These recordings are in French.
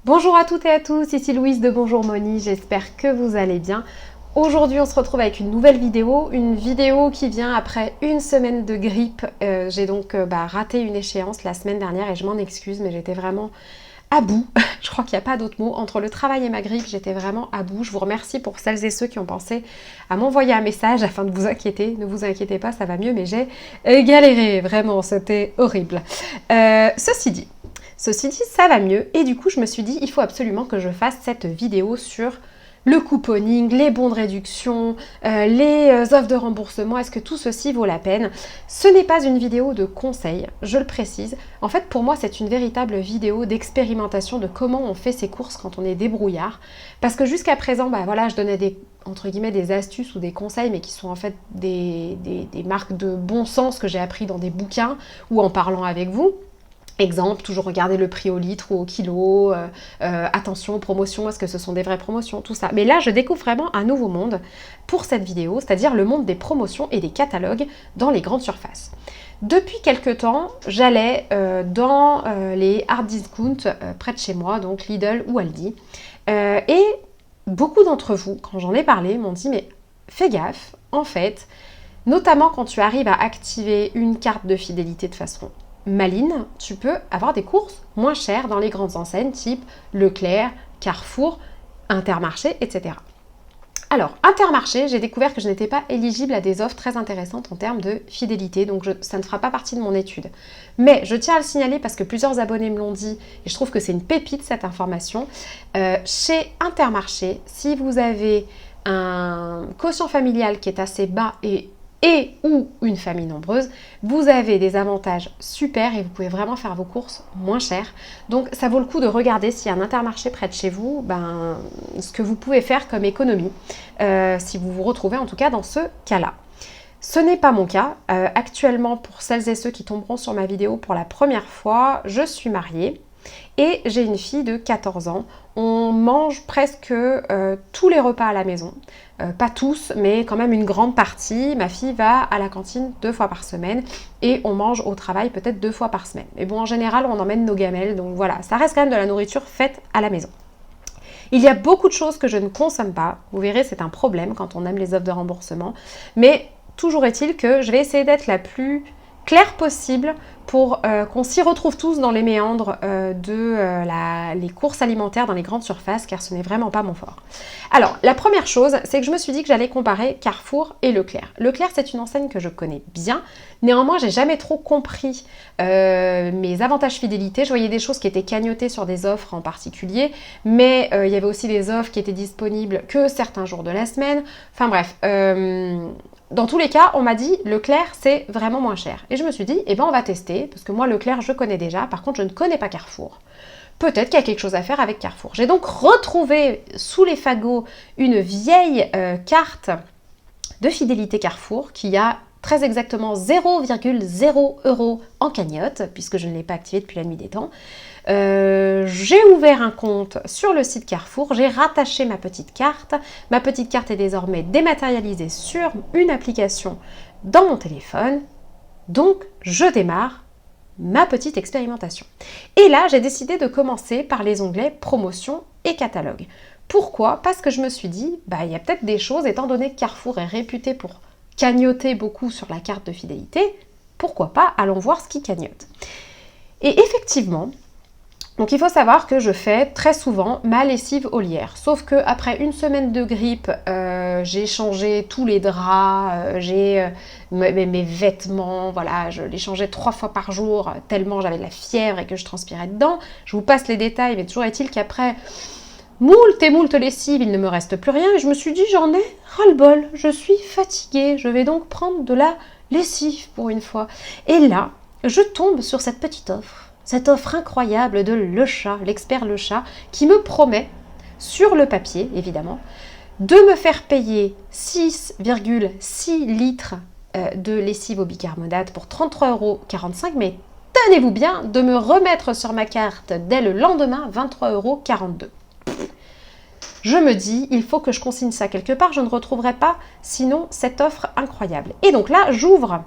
Bonjour à toutes et à tous, ici Louise de Bonjour Moni, j'espère que vous allez bien. Aujourd'hui on se retrouve avec une nouvelle vidéo, qui vient après une semaine de grippe. J'ai donc raté une échéance la semaine dernière et je m'en excuse, mais j'étais vraiment à bout. Je crois qu'il n'y a pas d'autre mot. Entre le travail et ma grippe, j'étais vraiment à bout. Je vous remercie pour celles et ceux qui ont pensé à m'envoyer un message afin de vous inquiéter. Ne vous inquiétez pas, ça va mieux, mais j'ai galéré, vraiment, c'était horrible. Ceci dit, ça va mieux et du coup, je me suis dit, il faut absolument que je fasse cette vidéo sur le couponing, les bons de réduction, les offres de remboursement, est-ce que tout ceci vaut la peine? Ce n'est pas une vidéo de conseil, je le précise. En fait, pour moi, c'est une véritable vidéo d'expérimentation de comment on fait ses courses quand on est débrouillard. Parce que jusqu'à présent, je donnais entre guillemets des astuces ou des conseils, mais qui sont en fait des marques de bon sens que j'ai appris dans des bouquins ou en parlant avec vous. Exemple, toujours regarder le prix au litre ou au kilo, attention aux promotions, est-ce que ce sont des vraies promotions, tout ça. Mais là, je découvre vraiment un nouveau monde pour cette vidéo, c'est-à-dire le monde des promotions et des catalogues dans les grandes surfaces. Depuis quelques temps, j'allais dans les hard discount près de chez moi, donc Lidl ou Aldi, et beaucoup d'entre vous, quand j'en ai parlé, m'ont dit « mais fais gaffe, en fait, notamment quand tu arrives à activer une carte de fidélité de façon maligne, tu peux avoir des courses moins chères dans les grandes enseignes type Leclerc, Carrefour, Intermarché, etc. » Alors, Intermarché, j'ai découvert que je n'étais pas éligible à des offres très intéressantes en termes de fidélité, donc ça ne fera pas partie de mon étude. Mais je tiens à le signaler parce que plusieurs abonnés me l'ont dit, et je trouve que c'est une pépite cette information. Chez Intermarché, si vous avez un quotient familial qui est assez bas et ou une famille nombreuse, vous avez des avantages super et vous pouvez vraiment faire vos courses moins chères. Donc ça vaut le coup de regarder s'il y a un Intermarché près de chez vous, ce que vous pouvez faire comme économie, si vous vous retrouvez en tout cas dans ce cas-là. Ce n'est pas mon cas. Actuellement, pour celles et ceux qui tomberont sur ma vidéo pour la première fois, je suis mariée. Et j'ai une fille de 14 ans. On mange presque tous les repas à la maison. Pas tous, mais quand même une grande partie. Ma fille va à la cantine 2 fois par semaine et on mange au travail peut-être 2 fois par semaine. Mais bon, en général, on emmène nos gamelles. Donc voilà, ça reste quand même de la nourriture faite à la maison. Il y a beaucoup de choses que je ne consomme pas. Vous verrez, c'est un problème quand on aime les offres de remboursement. Mais toujours est-il que je vais essayer d'être la plus clair possible pour qu'on s'y retrouve tous dans les méandres les courses alimentaires dans les grandes surfaces, car ce n'est vraiment pas mon fort. Alors, la première chose, c'est que je me suis dit que j'allais comparer Carrefour et Leclerc. Leclerc, c'est une enseigne que je connais bien. Néanmoins, j'ai jamais trop compris mes avantages fidélité. Je voyais des choses qui étaient cagnotées sur des offres en particulier, mais il y avait aussi des offres qui étaient disponibles que certains jours de la semaine. Enfin bref, dans tous les cas, on m'a dit Leclerc, c'est vraiment moins cher. Et je me suis dit, on va tester, parce que moi, Leclerc, je connais déjà. Par contre, je ne connais pas Carrefour. Peut-être qu'il y a quelque chose à faire avec Carrefour. J'ai donc retrouvé sous les fagots une vieille carte de fidélité Carrefour qui a très exactement 0,0 € en cagnotte, puisque je ne l'ai pas activée depuis la nuit des temps. J'ai ouvert un compte sur le site Carrefour, j'ai rattaché ma petite carte. Ma petite carte est désormais dématérialisée sur une application dans mon téléphone. Donc, je démarre ma petite expérimentation. Et là, j'ai décidé de commencer par les onglets promotion et catalogue. Pourquoi? Parce que je me suis dit, il y a peut-être des choses, étant donné que Carrefour est réputé pour cagnoter beaucoup sur la carte de fidélité, pourquoi pas, allons voir ce qui cagnote. Et effectivement, donc il faut savoir que je fais très souvent ma lessive au lierre, sauf que après une semaine de grippe, j'ai changé tous les draps, mes vêtements, voilà, je les changeais 3 fois par jour tellement j'avais de la fièvre et que je transpirais dedans. Je vous passe les détails, mais toujours est-il qu'après moult et moult lessives, il ne me reste plus rien et je me suis dit j'en ai ras-le-bol, je suis fatiguée, je vais donc prendre de la lessive pour une fois. Et là, je tombe sur cette petite offre. Cette offre incroyable de Lechat, l'expert Lechat, qui me promet, sur le papier évidemment, de me faire payer 6,6 litres de lessive au bicarbonate pour 33,45 €, mais tenez-vous bien, de me remettre sur ma carte dès le lendemain 23,42 €. Je me dis, il faut que je consigne ça quelque part, je ne retrouverai pas sinon cette offre incroyable. Et donc là, j'ouvre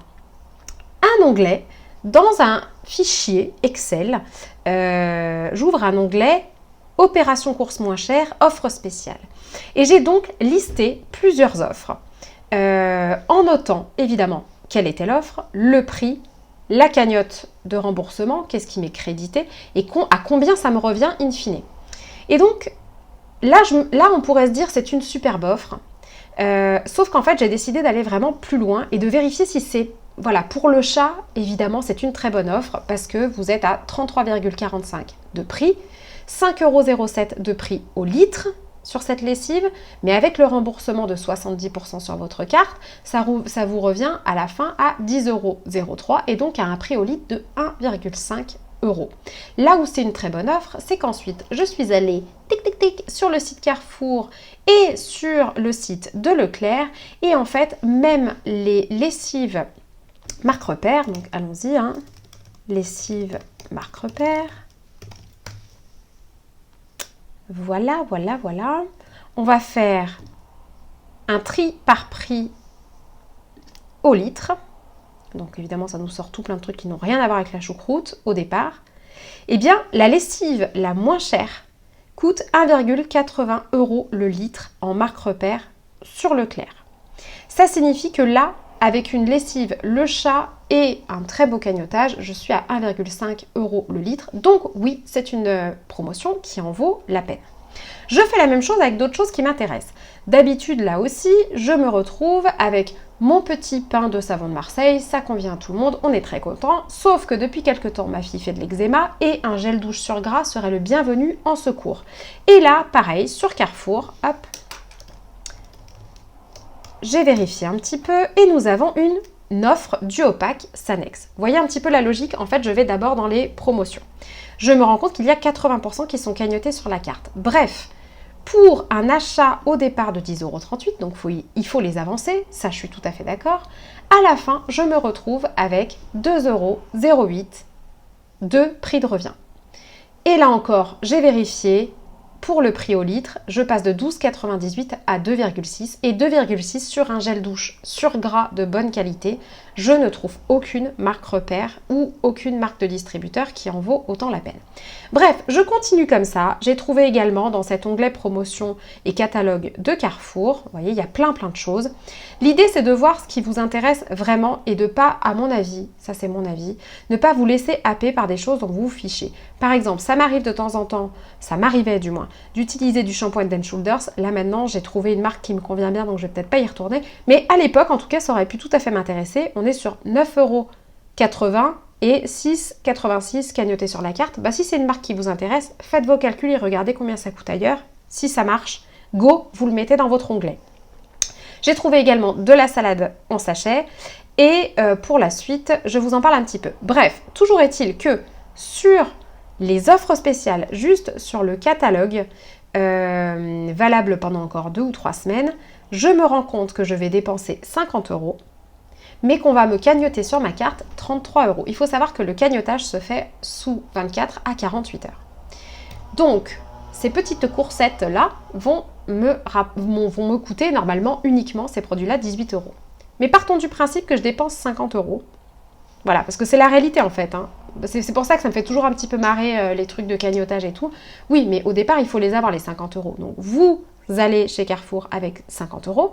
un onglet dans un fichier Excel, j'ouvre un onglet opération course moins chère, offre spéciale. Et j'ai donc listé plusieurs offres, en notant évidemment quelle était l'offre, le prix, la cagnotte de remboursement, qu'est-ce qui m'est crédité et à combien ça me revient in fine. Et donc là, on pourrait se dire c'est une superbe offre, sauf qu'en fait j'ai décidé d'aller vraiment plus loin et de vérifier si c'est, voilà, pour le chat évidemment c'est une très bonne offre parce que vous êtes à 33,45 de prix, 5,07 € de prix au litre sur cette lessive, mais avec le remboursement de 70% sur votre carte, ça vous revient à la fin à 10,03 € et donc à un prix au litre de 1,5 €. Là où c'est une très bonne offre, c'est qu'ensuite je suis allée sur le site Carrefour et sur le site de Leclerc et en fait même les lessives marque repère, donc allons-y, hein, lessive marque repère. Voilà. On va faire un tri par prix au litre. Donc évidemment, ça nous sort tout plein de trucs qui n'ont rien à voir avec la choucroute au départ. Eh bien, la lessive la moins chère coûte 1,80 € le litre en marque repère sur Leclerc. Ça signifie que là, avec une lessive, le chat et un très beau cagnotage, je suis à 1,5 € le litre. Donc oui, c'est une promotion qui en vaut la peine. Je fais la même chose avec d'autres choses qui m'intéressent. D'habitude, là aussi, je me retrouve avec mon petit pain de savon de Marseille, ça convient à tout le monde, on est très content, sauf que depuis quelque temps, ma fille fait de l'eczéma et un gel douche sur gras serait le bienvenu en secours. Et là, pareil, sur Carrefour, hop, j'ai vérifié un petit peu et nous avons une offre Duopack Sanex. Vous voyez un petit peu la logique, en fait, je vais d'abord dans les promotions. Je me rends compte qu'il y a 80% qui sont cagnotés sur la carte. Bref, pour un achat au départ de 10,38 €, donc il faut les avancer, ça je suis tout à fait d'accord, à la fin, je me retrouve avec 2,08 € de prix de revient. Et là encore, j'ai vérifié, pour le prix au litre, je passe de 12,98 € à 2,6 et 2,6 sur un gel douche sur gras de bonne qualité. Je ne trouve aucune marque repère ou aucune marque de distributeur qui en vaut autant la peine. Bref, je continue comme ça. J'ai trouvé également dans cet onglet promotion et catalogue de Carrefour, vous voyez, il y a plein de choses. L'idée, c'est de voir ce qui vous intéresse vraiment et de pas, à mon avis, ça c'est mon avis, ne pas vous laisser happer par des choses dont vous vous fichez. Par exemple, ça m'arrive de temps en temps, ça m'arrivait du moins, d'utiliser du shampoing Head & Shoulders. Là maintenant, j'ai trouvé une marque qui me convient bien, donc je vais peut-être pas y retourner. Mais à l'époque, en tout cas, ça aurait pu tout à fait m'intéresser. On est sur 9,80 € et 6,86 € cagnotés sur la carte. Bah, si c'est une marque qui vous intéresse, faites vos calculs et regardez combien ça coûte ailleurs. Si ça marche, go, vous le mettez dans votre onglet. J'ai trouvé également de la salade en sachet et pour la suite, je vous en parle un petit peu. Bref, toujours est-il que sur les offres spéciales, juste sur le catalogue, valable pendant encore 2 ou 3 semaines, je me rends compte que je vais dépenser 50 €, mais qu'on va me cagnoter sur ma carte 33 €. Il faut savoir que le cagnotage se fait sous 24 à 48 heures. Donc, ces petites coursettes-là vont me coûter normalement uniquement ces produits-là 18 €. Mais partons du principe que je dépense 50 €. Voilà, parce que c'est la réalité en fait. Hein. C'est pour ça que ça me fait toujours un petit peu marrer les trucs de cagnotage et tout. Oui, mais au départ, il faut les avoir les 50 €. Donc vous allez chez Carrefour avec 50 €,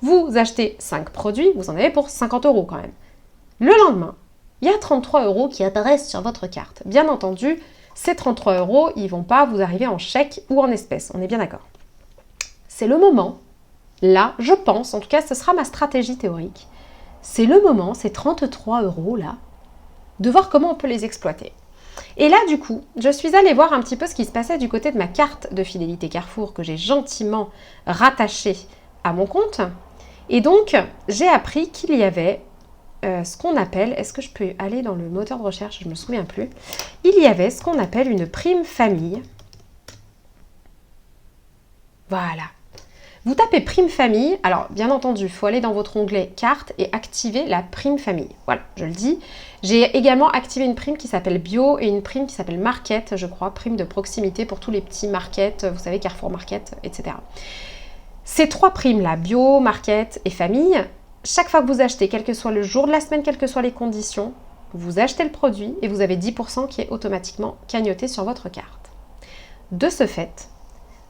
vous achetez 5 produits, vous en avez pour 50 € quand même. Le lendemain, il y a 33 € qui apparaissent sur votre carte. Bien entendu, ces 33 €, ils ne vont pas vous arriver en chèque ou en espèces, on est bien d'accord. C'est le moment, là, je pense, en tout cas, ce sera ma stratégie théorique, c'est le moment, ces 33 € là, de voir comment on peut les exploiter. Et là, du coup, je suis allée voir un petit peu ce qui se passait du côté de ma carte de fidélité Carrefour que j'ai gentiment rattachée à mon compte. Et donc, j'ai appris qu'il y avait ce qu'on appelle, est-ce que je peux aller dans le moteur de recherche, je ne me souviens plus, il y avait ce qu'on appelle une prime famille. Voilà. Vous tapez prime famille, alors bien entendu, il faut aller dans votre onglet carte et activer la prime famille. Voilà, je le dis. J'ai également activé une prime qui s'appelle bio et une prime qui s'appelle market, je crois, prime de proximité pour tous les petits markets, vous savez, Carrefour Market, etc. Ces 3 primes-là, bio, market et famille, chaque fois que vous achetez, quel que soit le jour de la semaine, quelles que soient les conditions, vous achetez le produit et vous avez 10% qui est automatiquement cagnoté sur votre carte. De ce fait,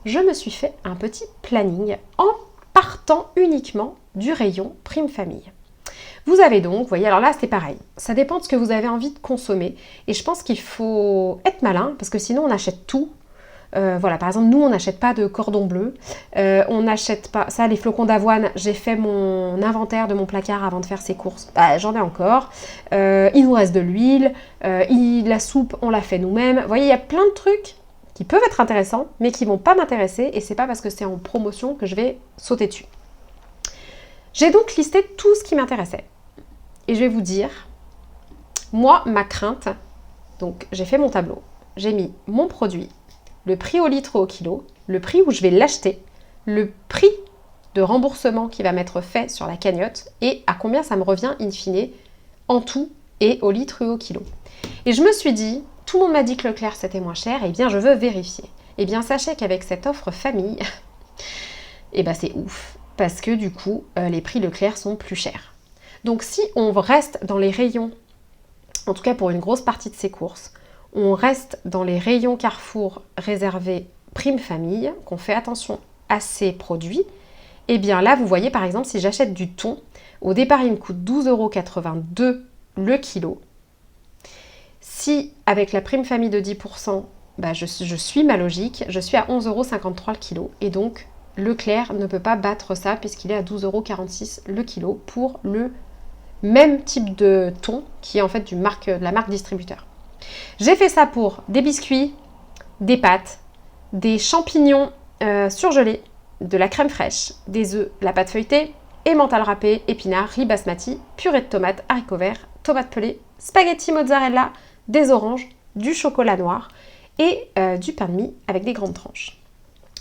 je me suis fait un petit planning en partant uniquement du rayon prime famille. Vous avez donc, vous voyez, alors là c'est pareil, ça dépend de ce que vous avez envie de consommer et je pense qu'il faut être malin parce que sinon on achète tout. Voilà, par exemple, nous on n'achète pas de cordon bleu, on n'achète pas, ça les flocons d'avoine, j'ai fait mon inventaire de mon placard avant de faire ces courses, bah, j'en ai encore, il nous reste de l'huile, la soupe on l'a fait nous-mêmes, vous voyez, il y a plein de trucs qui peuvent être intéressants mais qui vont pas m'intéresser et c'est pas parce que c'est en promotion que je vais sauter dessus. J'ai donc listé tout ce qui m'intéressait. Et je vais vous dire, moi, ma crainte, donc j'ai fait mon tableau, j'ai mis mon produit, le prix au litre ou au kilo, le prix où je vais l'acheter, le prix de remboursement qui va m'être fait sur la cagnotte et à combien ça me revient in fine en tout et au litre ou au kilo. Et je me suis dit, tout le monde m'a dit que Leclerc c'était moins cher, et bien je veux vérifier. Et bien sachez qu'avec cette offre famille, et ben c'est ouf, parce que du coup les prix Leclerc sont plus chers. Donc si on reste dans les rayons, en tout cas pour une grosse partie de ces courses, on reste dans les rayons Carrefour réservés prime famille, qu'on fait attention à ces produits, et bien là vous voyez par exemple si j'achète du thon, au départ il me coûte 12,82 € le kilo. Si avec la prime famille de 10%, bah, je suis ma logique, je suis à 11,53 € le kilo, et donc Leclerc ne peut pas battre ça puisqu'il est à 12,46 € le kilo pour le même type de thon qui est en fait de la marque distributeur. J'ai fait ça pour des biscuits, des pâtes, des champignons surgelés, de la crème fraîche, des œufs, la pâte feuilletée, emmental râpé, épinards, riz basmati, purée de tomates, haricots verts, tomates pelées, spaghetti mozzarella, des oranges, du chocolat noir et du pain de mie avec des grandes tranches.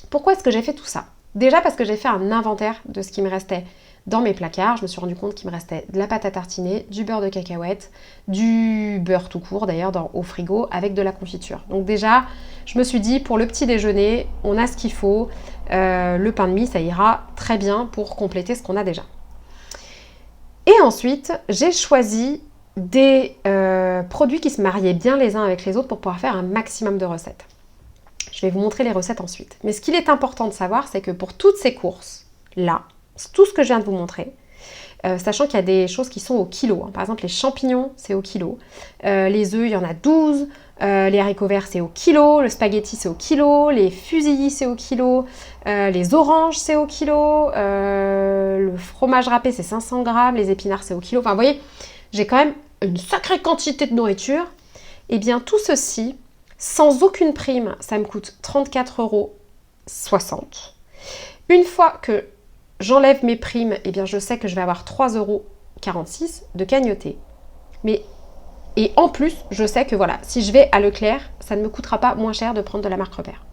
Pourquoi est-ce que j'ai fait tout ça? Déjà parce que j'ai fait un inventaire de ce qui me restait dans mes placards. Je me suis rendu compte qu'il me restait de la pâte à tartiner, du beurre de cacahuète, du beurre tout court d'ailleurs au frigo avec de la confiture. Donc déjà, je me suis dit pour le petit déjeuner, on a ce qu'il faut. Le pain de mie, ça ira très bien pour compléter ce qu'on a déjà. Et ensuite, j'ai choisi des produits qui se mariaient bien les uns avec les autres pour pouvoir faire un maximum de recettes. Je vais vous montrer les recettes ensuite. Mais ce qu'il est important de savoir, c'est que pour toutes ces courses-là, tout ce que je viens de vous montrer, sachant qu'il y a des choses qui sont au kilo. Hein. Par exemple, les champignons, c'est au kilo. Les œufs, il y en a 12. Les haricots verts, c'est au kilo. Le spaghetti, c'est au kilo. Les fusillis, c'est au kilo. Les oranges, c'est au kilo. Le fromage râpé, c'est 500 grammes. Les épinards, c'est au kilo. Enfin, vous voyez, j'ai quand même une sacrée quantité de nourriture. Et bien, tout ceci, sans aucune prime, ça me coûte 34,60 €. Une fois que j'enlève mes primes, eh bien je sais que je vais avoir 3,46 € de cagnoté. Et en plus, je sais que voilà, si je vais à Leclerc, ça ne me coûtera pas moins cher de prendre de la marque Repère.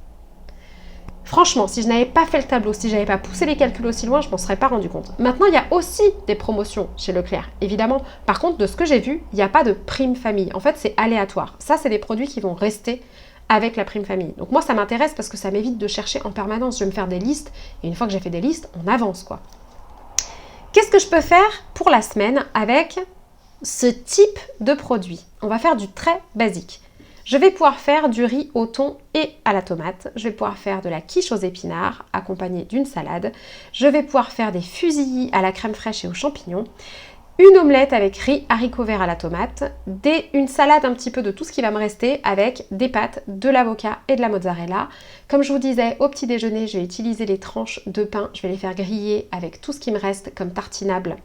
Franchement, si je n'avais pas fait le tableau, si je n'avais pas poussé les calculs aussi loin, je ne m'en serais pas rendu compte. Maintenant, il y a aussi des promotions chez Leclerc, évidemment. Par contre, de ce que j'ai vu, il n'y a pas de prime famille. En fait, c'est aléatoire. Ça, c'est des produits qui vont rester avec la prime famille. Donc moi, ça m'intéresse parce que ça m'évite de chercher en permanence. Je vais me faire des listes et une fois que j'ai fait des listes, on avance quoi. Qu'est-ce que je peux faire pour la semaine avec ce type de produit? On va faire du très basique. Je vais pouvoir faire du riz au thon et à la tomate. Je vais pouvoir faire de la quiche aux épinards accompagnée d'une salade. Je vais pouvoir faire des fusillis à la crème fraîche et aux champignons. Une omelette avec riz, haricots verts à la tomate, une salade un petit peu de tout ce qui va me rester avec des pâtes, de l'avocat et de la mozzarella. Comme je vous disais, au petit déjeuner, je vais utiliser les tranches de pain, je vais les faire griller avec tout ce qui me reste comme tartinable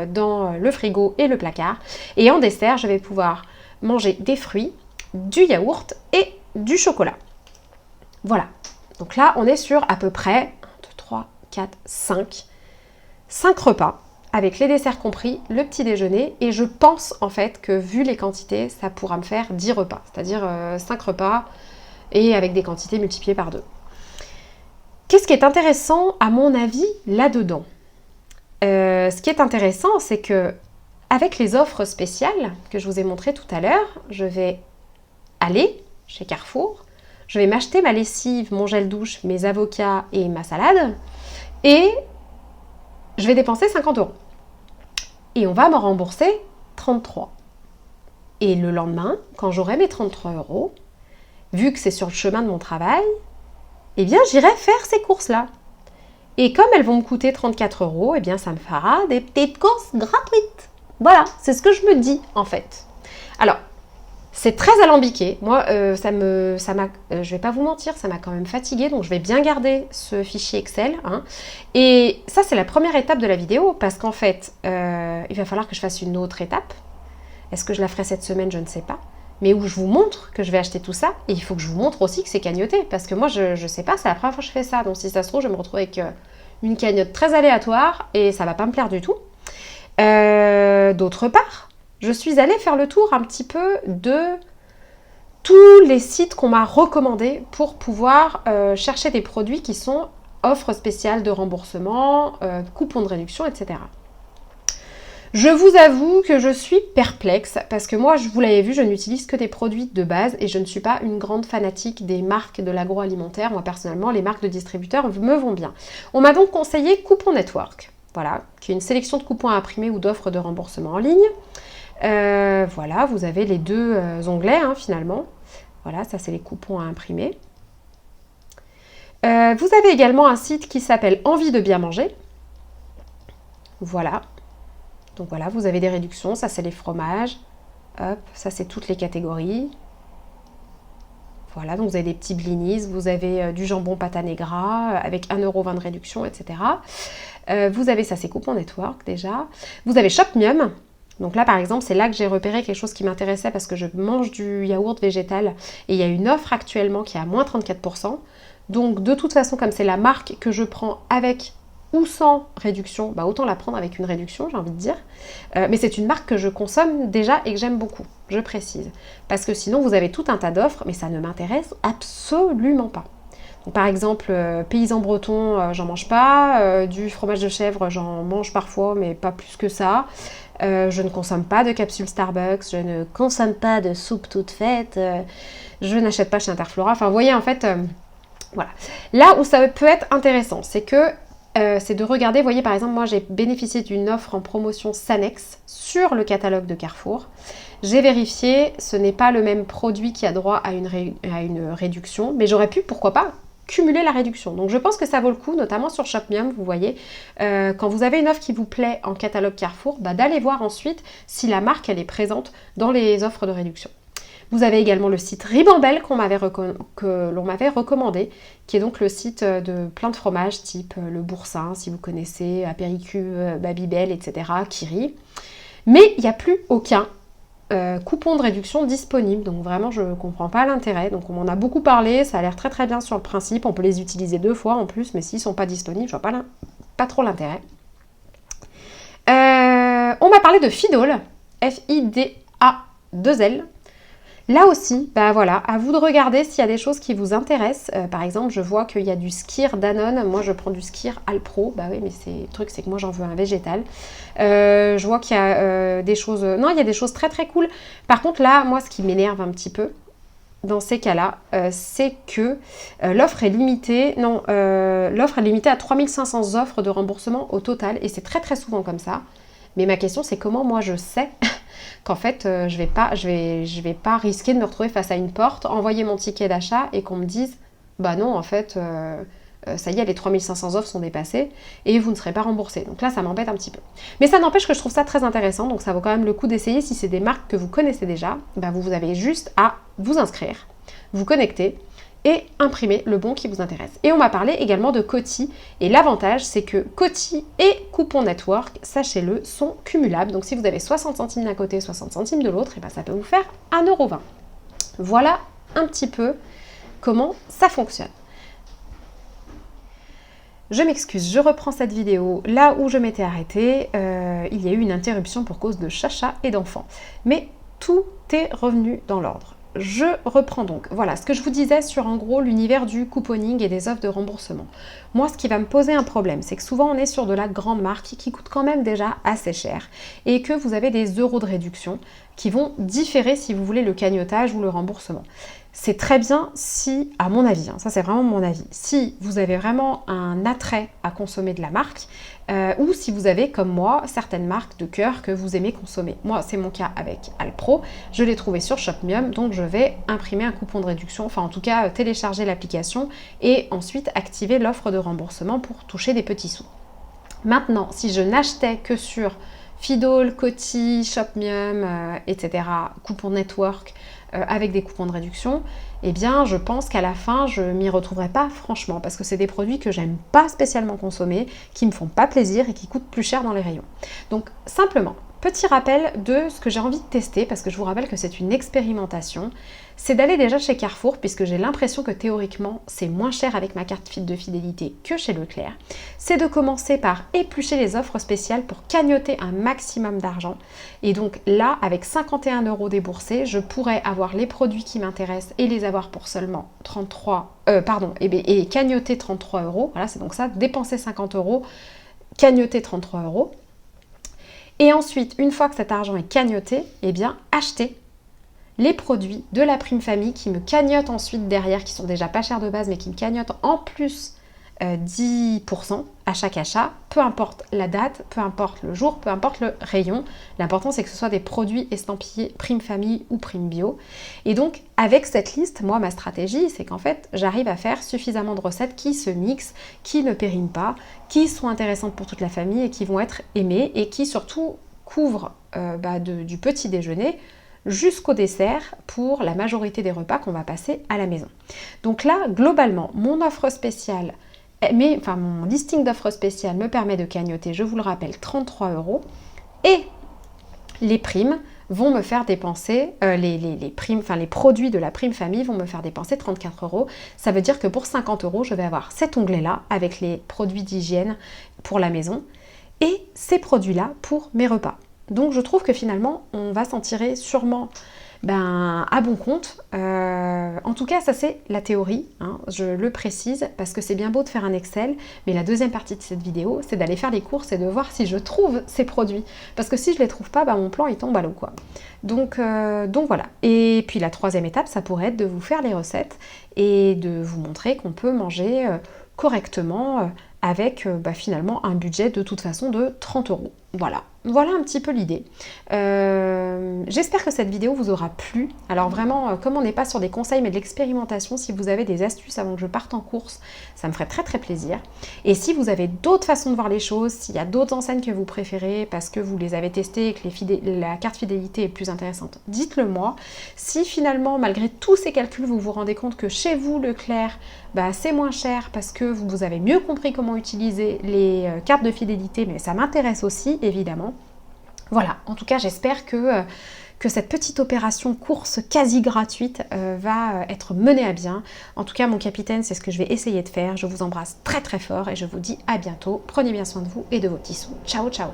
dans le frigo et le placard. Et en dessert, je vais pouvoir manger des fruits, du yaourt et du chocolat. Voilà. Donc là, on est sur à peu près 1, 2, 3, 4, 5 repas. Avec les desserts compris, le petit déjeuner, et je pense en fait que vu les quantités, ça pourra me faire 10 repas, c'est-à-dire 5 repas, et avec des quantités multipliées par 2. Qu'est-ce qui est intéressant à mon avis là-dedans? Ce qui est intéressant, c'est que avec les offres spéciales que je vous ai montrées tout à l'heure, je vais aller chez Carrefour, je vais m'acheter ma lessive, mon gel douche, mes avocats et ma salade, et je vais dépenser 50 €. Et on va me rembourser 33. Et le lendemain, quand j'aurai mes 33 €, vu que c'est sur le chemin de mon travail, eh bien j'irai faire ces courses-là. Et comme elles vont me coûter 34 €, eh bien ça me fera des petites courses gratuites. Voilà, c'est ce que je me dis en fait. Alors, c'est très alambiqué. Moi, je vais pas vous mentir, ça m'a quand même fatiguée. Donc, je vais bien garder ce fichier Excel. Hein. Et ça, c'est la première étape de la vidéo. Parce qu'en fait, il va falloir que je fasse une autre étape. Est-ce que je la ferai cette semaine? Je ne sais pas. Mais où je vous montre que je vais acheter tout ça. Et il faut que je vous montre aussi que c'est cagnoté. Parce que moi, je ne sais pas, c'est la première fois que je fais ça. Donc, si ça se trouve, je vais me retrouver avec une cagnotte très aléatoire. Et ça ne va pas me plaire du tout. D'autre part, je suis allée faire le tour un petit peu de tous les sites qu'on m'a recommandés pour pouvoir chercher des produits qui sont offres spéciales de remboursement, coupons de réduction, etc. Je vous avoue que je suis perplexe parce que moi, vous l'avez vu, je n'utilise que des produits de base et je ne suis pas une grande fanatique des marques de l'agroalimentaire. Moi, personnellement, les marques de distributeurs me vont bien. On m'a donc conseillé Coupon Network, voilà, qui est une sélection de coupons à imprimer ou d'offres de remboursement en ligne. Voilà, vous avez les deux onglets hein, finalement. Voilà, ça c'est les coupons à imprimer. Vous avez également un site qui s'appelle Envie de bien manger. Voilà. Donc voilà, vous avez des réductions. Ça c'est les fromages. Hop, ça c'est toutes les catégories. Voilà, donc vous avez des petits blinis, vous avez du jambon patané gras avec 1,20 € de réduction, etc. Vous avez ça, c'est Coupon Network déjà. Vous avez Shopmium. Donc là, par exemple, c'est là que j'ai repéré quelque chose qui m'intéressait parce que je mange du yaourt végétal et il y a une offre actuellement qui est à moins 34%. Donc de toute façon, comme c'est la marque que je prends avec ou sans réduction, bah autant la prendre avec une réduction, j'ai envie de dire. Mais c'est une marque que je consomme déjà et que j'aime beaucoup, je précise. Parce que sinon, vous avez tout un tas d'offres, mais ça ne m'intéresse absolument pas. Donc, par exemple, paysan breton, j'en mange pas. Du fromage de chèvre, j'en mange parfois, mais pas plus que ça. Je ne consomme pas de capsules Starbucks, je ne consomme pas de soupe toute faite, je n'achète pas chez Interflora. Enfin, vous voyez, en fait, voilà. Là où ça peut être intéressant, c'est que c'est de regarder, vous voyez, par exemple, moi, j'ai bénéficié d'une offre en promotion Sanex sur le catalogue de Carrefour. J'ai vérifié, ce n'est pas le même produit qui a droit à une réduction, mais j'aurais pu, pourquoi pas, cumuler la réduction. Donc je pense que ça vaut le coup, notamment sur Shopmium, vous voyez, quand vous avez une offre qui vous plaît en catalogue Carrefour, bah, d'aller voir ensuite si la marque elle est présente dans les offres de réduction. Vous avez également le site Ribambelle que l'on m'avait recommandé, qui est donc le site de plein de fromages, type le Boursin, si vous connaissez, Apéricu, Babybel, etc., Kiri. Mais il n'y a plus aucun coupon de réduction disponible, donc vraiment je ne comprends pas l'intérêt. Donc on m'en a beaucoup parlé, ça a l'air très très bien sur le principe, on peut les utiliser 2 fois en plus, mais s'ils ne sont pas disponibles, je vois pas trop l'intérêt. On m'a parlé de Fidal, F-I-D-A-2-L. Là aussi, bah voilà, à vous de regarder s'il y a des choses qui vous intéressent. Par exemple, je vois qu'il y a du Skyr Danone. Moi, je prends du Skyr Alpro. Bah oui, mais le truc, c'est que moi, j'en veux un végétal. Je vois qu'il y a des choses... Non, il y a des choses très très cool. Par contre, là, moi, ce qui m'énerve un petit peu, dans ces cas-là, c'est que l'offre est limitée. Non, l'offre est limitée à 3500 offres de remboursement au total. Et c'est très très souvent comme ça. Mais ma question, c'est comment moi, je sais... qu'en fait, je vais pas risquer de me retrouver face à une porte, envoyer mon ticket d'achat et qu'on me dise « Bah non, en fait, ça y est, les 3500 offres sont dépassées et vous ne serez pas remboursé. » Donc là, ça m'embête un petit peu. Mais ça n'empêche que je trouve ça très intéressant, donc ça vaut quand même le coup d'essayer. Si c'est des marques que vous connaissez déjà, bah vous avez juste à vous inscrire, vous connecter et imprimer le bon qui vous intéresse. Et on m'a parlé également de Coty. Et l'avantage, c'est que Coty et Coupon Network, sachez-le, sont cumulables. Donc si vous avez 60 centimes d'un côté, 60 centimes de l'autre, et ben ça peut vous faire 1,20 €. Voilà un petit peu comment ça fonctionne. Je m'excuse, je reprends cette vidéo là où je m'étais arrêtée. Il y a eu une interruption pour cause de chacha et d'enfants. Mais tout est revenu dans l'ordre. Je reprends donc. Voilà ce que je vous disais sur en gros l'univers du couponing et des offres de remboursement. Moi, ce qui va me poser un problème, c'est que souvent on est sur de la grande marque qui coûte quand même déjà assez cher et que vous avez des euros de réduction qui vont différer si vous voulez le cagnotage ou le remboursement. c'est très bien si, à mon avis, hein, ça c'est vraiment mon avis, si vous avez vraiment un attrait à consommer de la marque, ou si vous avez, comme moi, certaines marques de cœur que vous aimez consommer. Moi, c'est mon cas avec Alpro, je l'ai trouvé sur Shopmium, donc je vais imprimer un coupon de réduction, enfin en tout cas télécharger l'application et ensuite activer l'offre de remboursement pour toucher des petits sous. Maintenant, si je n'achetais que sur Fidol, Coty, Shopmium, etc., coupon network, avec des coupons de réduction, eh bien je pense qu'à la fin je m'y retrouverai pas franchement parce que c'est des produits que j'aime pas spécialement consommer, qui me font pas plaisir et qui coûtent plus cher dans les rayons. Donc simplement, petit rappel de ce que j'ai envie de tester parce que je vous rappelle que c'est une expérimentation, c'est d'aller déjà chez Carrefour puisque j'ai l'impression que théoriquement c'est moins cher avec ma carte de fidélité que chez Leclerc. C'est de commencer par éplucher les offres spéciales pour cagnotter un maximum d'argent et donc là avec 51 € déboursés je pourrais avoir les produits qui m'intéressent et les avoir pour seulement 33 et cagnotter 33 €. Voilà, c'est donc ça, dépenser 50 €, cagnotter 33 €. Et ensuite, une fois que cet argent est cagnoté, eh bien, acheter les produits de la prime famille qui me cagnotent ensuite derrière, qui sont déjà pas chers de base, mais qui me cagnotent en plus 10% à chaque achat, peu importe la date, peu importe le jour, peu importe le rayon. L'important, c'est que ce soit des produits estampillés prime famille ou prime bio. Et donc, avec cette liste, moi, ma stratégie, c'est qu'en fait, j'arrive à faire suffisamment de recettes qui se mixent, qui ne périment pas, qui sont intéressantes pour toute la famille et qui vont être aimées et qui surtout couvrent du petit déjeuner jusqu'au dessert pour la majorité des repas qu'on va passer à la maison. Donc là, globalement, mon offre spéciale, mon listing d'offres spéciales me permet de cagnotter, je vous le rappelle, 33 € et les primes vont me faire dépenser, les produits de la prime famille vont me faire dépenser 34 €. Ça veut dire que pour 50 €, je vais avoir cet onglet-là avec les produits d'hygiène pour la maison et ces produits-là pour mes repas. Donc je trouve que finalement, on va s'en tirer sûrement à bon compte. En tout cas, ça c'est la théorie, hein, je le précise, parce que c'est bien beau de faire un Excel, mais la deuxième partie de cette vidéo, c'est d'aller faire les courses et de voir si je trouve ces produits. Parce que si je ne les trouve pas, mon plan il tombe à l'eau, quoi. Donc voilà. Et puis la troisième étape, ça pourrait être de vous faire les recettes et de vous montrer qu'on peut manger correctement avec finalement un budget de toute façon de 30 €. Voilà un petit peu l'idée. J'espère que cette vidéo vous aura plu. Alors vraiment, comme on n'est pas sur des conseils mais de l'expérimentation, si vous avez des astuces avant que je parte en course, ça me ferait très très plaisir. Et si vous avez d'autres façons de voir les choses, s'il y a d'autres enseignes que vous préférez parce que vous les avez testées et que la carte fidélité est plus intéressante, dites-le moi. Si finalement, malgré tous ces calculs, vous vous rendez compte que chez vous, Leclerc, c'est moins cher parce que vous avez mieux compris comment utiliser les cartes de fidélité, mais ça m'intéresse aussi, évidemment. Voilà, en tout cas, j'espère que cette petite opération course quasi gratuite va être menée à bien. En tout cas, mon capitaine, c'est ce que je vais essayer de faire. Je vous embrasse très très fort et je vous dis à bientôt. Prenez bien soin de vous et de vos petits sous. Ciao, ciao!